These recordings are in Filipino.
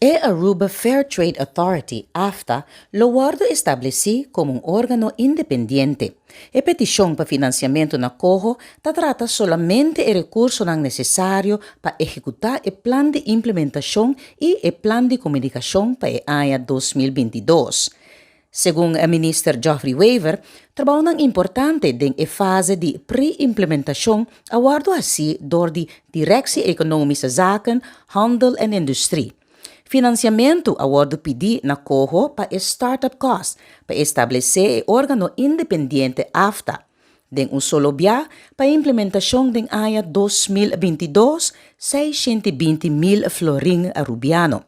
E Aruba Fair Trade Authority, AFTA, lo guardo estableci como un órgano independiente. E petición para financiamento na COHO trata solamente el recurso necesario para ejecutar el plan de implementación y el plan de comunicación para el año 2022. Según el ministro Geoffrey Weaver, trabalho importante en la fase de pre-implementação, aguardo assim door de Directie Economische Zaken, Handel en Industrie. Financiamento aguardo pedir na COHO para startup cost, para estabelecer o órgano independiente AFTA. Den un solo via para implementação den año 2022, 620.000 florin arubiano.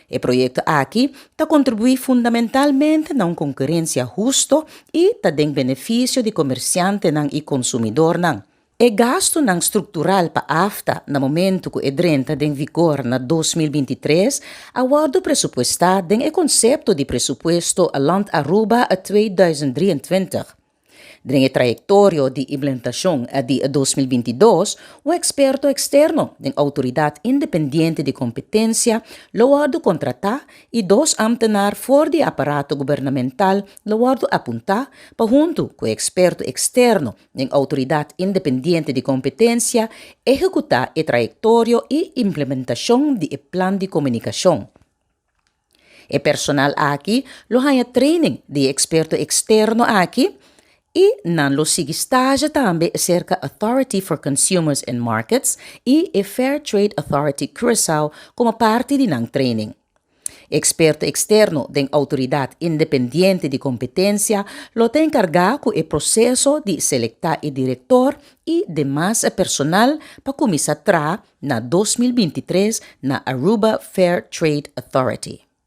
O projeto aqui está contribui fundamentalmente na concorrência justo e está den benefício de comerciante e consumidor. E gasto estrutural para AFTA no momento que entra em vigor na 2023, aguardo pressupostar den o conceito de pressuposto Land Aruba 2023. Durante a trajetória de implementação de 2022, um experto externo da Autoridade Independente de Competência loado contratar e dois ambtenaar for de aparato governamental loado apontar para junto com o experto externo da Autoridade Independente de Competência executar a trajetória e implementação de plano de comunicação. O personal aqui lo haya training de experto externo aqui e nan lo sigue stage também cerca Authority for Consumers and Markets e a Fair Trade Authority Curaçao como parte de nan training. Experto externo da Autoridade Independente de Competência lo tem encargado com o processo de selectar o diretor e demais personal para começar a na 2023 na Aruba Fair Trade Authority.